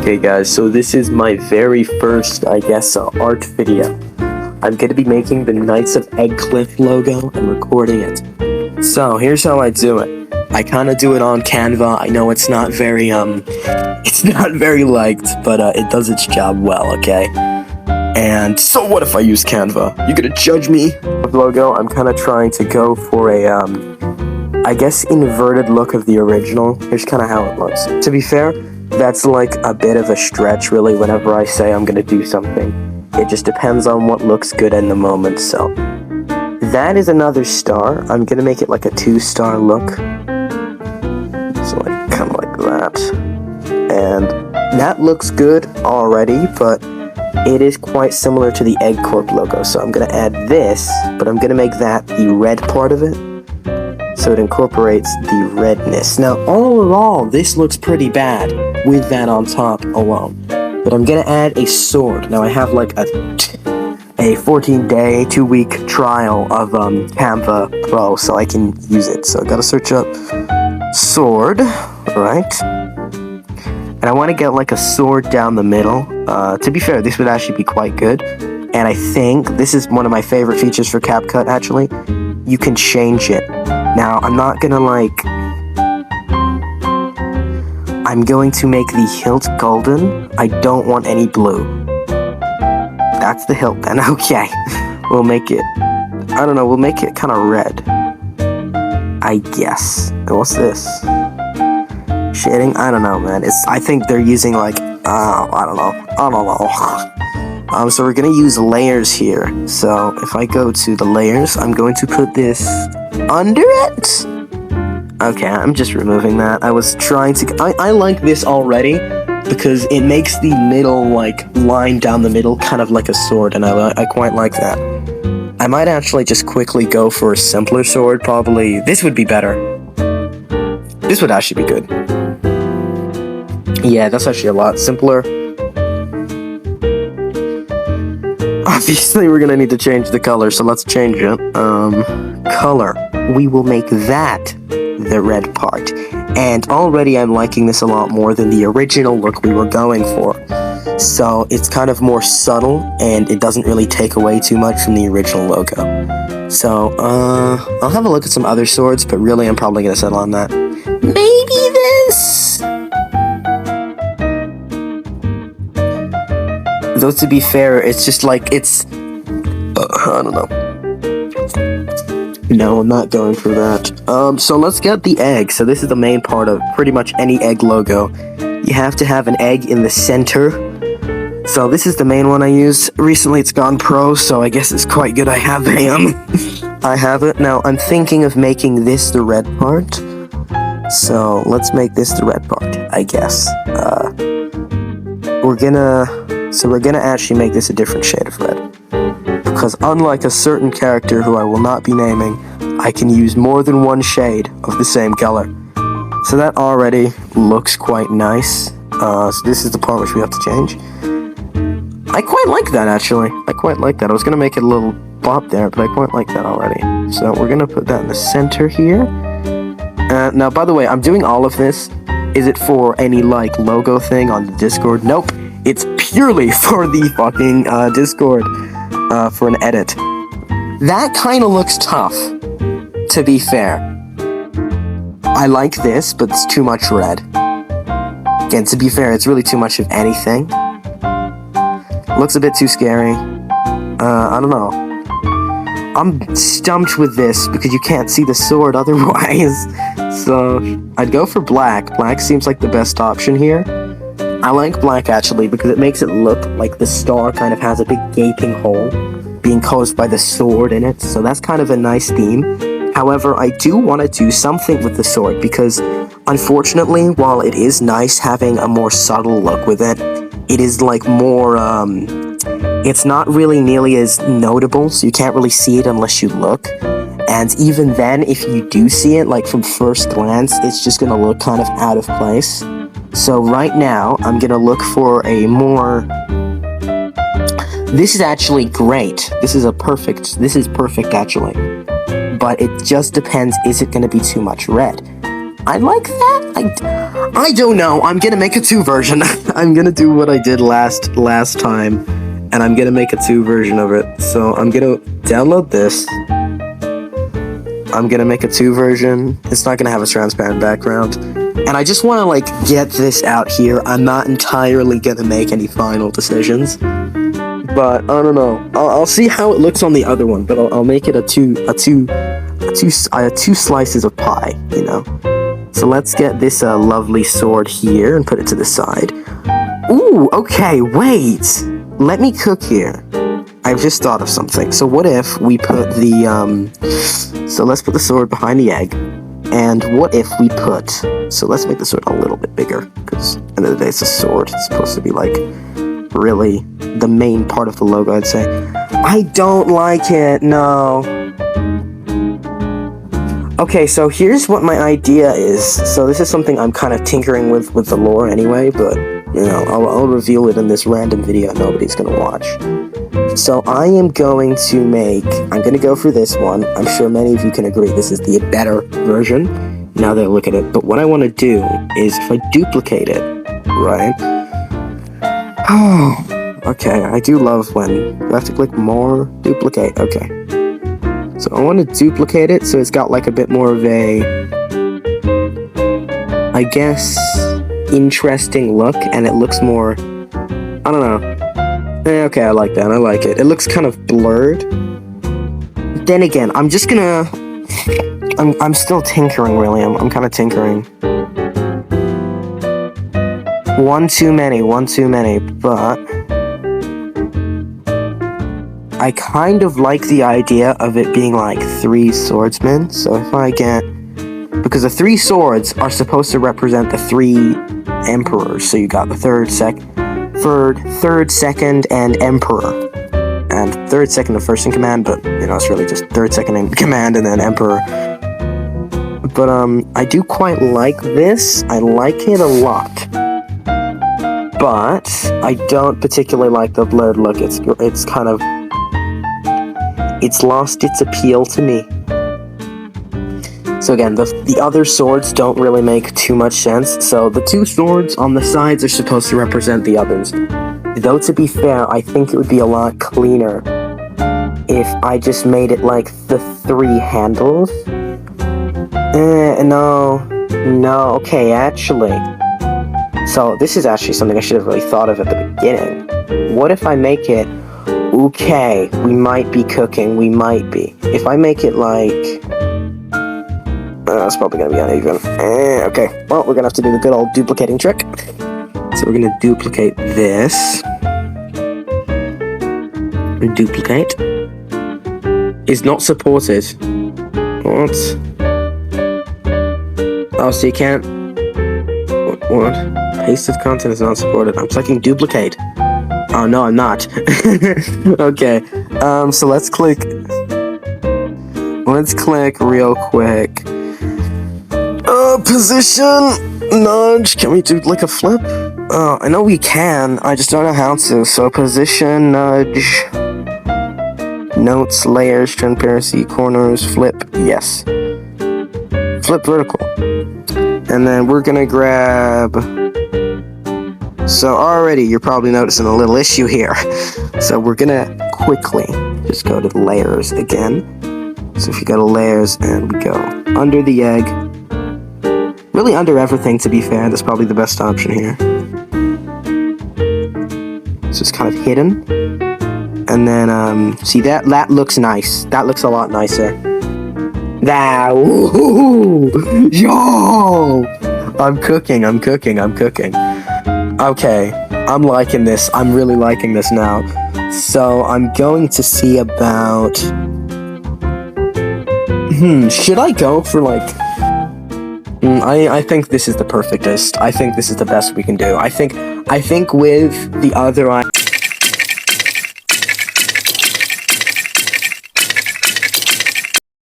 Okay guys, so this is my very first, I guess, art video. I'm going to be making the Knights of Eggcliff logo and recording it. So, here's how I do it. I kind of do it on Canva. I know it's not very, liked, but it does its job well, okay? And so what if I use Canva? You gonna judge me? Logo, I'm kind of trying to go for a, I guess, inverted look of the original. Here's kind of how it looks. To be fair, that's like a bit of a stretch, really, whenever I say I'm gonna do something. It just depends on what looks good in the moment, so. That is another star. I'm gonna make it like a 2-star look. So like, kind of like that. And that looks good already, but it is quite similar to the Egg Corp logo, so I'm gonna add this, but I'm gonna make that the red part of it. So it incorporates the redness. Now, all in all, this looks pretty bad with that on top alone. But I'm gonna add a sword. Now, I have like a 14-day, 2-week trial of Canva Pro, so I can use it. So I gotta search up sword, right? And I want to get like a sword down the middle. To be fair, this would actually be quite good. And I think this is one of my favorite features for CapCut, actually. You can change it. Now, I'm not gonna I'm going to make the hilt golden. I don't want any blue. That's the hilt then, okay. We'll make it, I don't know, we'll make it kind of red. I guess. What's this? Shading? I don't know, man. I think they're using like, I don't know. So we're gonna use layers here. So if I go to the layers, I'm going to put this under it. Okay, I'm just removing that. I was trying to, I like this already because it makes the middle, like, line down the middle kind of like a sword, and I quite like that. I might actually just quickly go for a simpler sword, probably. This would be better. This would actually be good. Yeah, that's actually a lot simpler. Obviously, we're gonna need to change the color, so let's change it. Color. We will make that the red part. And already I'm liking this a lot more than the original look we were going for. So it's kind of more subtle, and it doesn't really take away too much from the original logo. So, I'll have a look at some other swords, but really I'm probably gonna settle on that. Maybe this? Though to be fair, it's just like, it's, I don't know. No, I'm not going for that. So let's get the egg. So this is the main part of pretty much any egg logo. You have to have an egg in the center. So this is the main one I use. Recently it's gone pro, so I guess it's quite good I have I have it. Now I'm thinking of making this the red part. So let's make this the red part, I guess. We're gonna actually make this a different shade of red. Because unlike a certain character who I will not be naming, I can use more than one shade of the same color. So that already looks quite nice. So this is the part which we have to change. I quite like that, actually. I quite like that. I was going to make it a little bop there, but I quite like that already. So we're going to put that in the center here. Now, by the way, I'm doing all of this. Is it for any, like, logo thing on the Discord? Nope. It's purely for the fucking Discord. For an edit. That kind of looks tough, to be fair. I like this, but it's too much red. Again, to be fair, it's really too much of anything. Looks a bit too scary. I don't know. I'm stumped with this because you can't see the sword otherwise. So, I'd go for black. Black seems like the best option here. I like black, actually, because it makes it look like the star kind of has a big gaping hole being caused by the sword in it, so that's kind of a nice theme. However, I do want to do something with the sword, because unfortunately, while it is nice having a more subtle look with it, it is like more, it's not really nearly as notable, so you can't really see it unless you look. And even then, if you do see it, like from first glance, it's just going to look kind of out of place. So right now, I'm gonna look for a more... This is actually great. This is perfect actually. But it just depends, is it gonna be too much red? I like that. I don't know. I'm gonna make a 2 version. I'm gonna do what I did last time, and I'm gonna make a 2 version of it. So I'm gonna download this. I'm gonna make a 2 version. It's not gonna have a transparent background. And I just want to, like, get this out here. I'm not entirely gonna make any final decisions. But, I don't know. I'll see how it looks on the other one. But I'll make it a two slices of pie, you know? So let's get this lovely sword here and put it to the side. Ooh, okay, wait. Let me cook here. I've just thought of something. So what if we put the, so let's put the sword behind the egg. And what if we put, so let's make the sword a little bit bigger, because at the end of the day it's a sword. It's supposed to be, like, really the main part of the logo, I'd say. I don't like it, no. Okay, so here's what my idea is. So this is something I'm kind of tinkering with the lore anyway, but, you know, I'll reveal it in this random video nobody's gonna watch. So I am going to I'm gonna go for this one. I'm sure many of you can agree this is the better version, now that I look at it. But what I want to do is, if I duplicate it, right? Oh, okay, I do love when I have to click more, duplicate, okay. So I want to duplicate it so it's got, like, a bit more of a, I guess, interesting look, and it looks more, I don't know. Okay, I like that. I like it. It looks kind of blurred. Then again, I'm just gonna... I'm still tinkering, really. I'm kind of tinkering. One too many, but... I kind of like the idea of it being, like, 3 swordsmen. So if I get... Because the 3 swords are supposed to represent the 3 emperors. So you got the third, second, and emperor. And third, second, and first in command, but, you know, it's really just third, second in command, and then emperor. But, I do quite like this. I like it a lot. But, I don't particularly like the blurred look. It's kind of... It's lost its appeal to me. So again, the other swords don't really make too much sense, so the 2 swords on the sides are supposed to represent the others. Though, to be fair, I think it would be a lot cleaner if I just made it like the 3 handles. No, okay, actually. So this is actually something I should have really thought of at the beginning. What if I make it, okay, we might be cooking, we might be. If I make it like... that's probably going to be uneven. Okay, well, we're going to have to do the good old duplicating trick. So we're going to duplicate this. Duplicate. Is not supported. What? Oh, so you can't... What? Paste of content is not supported. I'm clicking duplicate. Oh, no, I'm not. Okay, so let's click real quick. Position, nudge, can we do like a flip? Oh, I know we can, I just don't know how to. So position, nudge, notes, layers, transparency, corners, flip, yes. Flip vertical. And then we're gonna grab... So already you're probably noticing a little issue here. So we're gonna quickly just go to the layers again. So if you go to layers and we go under the egg, really under everything, to be fair, that's probably the best option here. So it's kind of hidden. And then, see that looks nice. That looks a lot nicer. Ooh, yo! I'm cooking. Okay, I'm liking this. I'm really liking this now. So I'm going to see about... should I go for like... I think this is the perfectest. I think this is the best we can do. I think with the other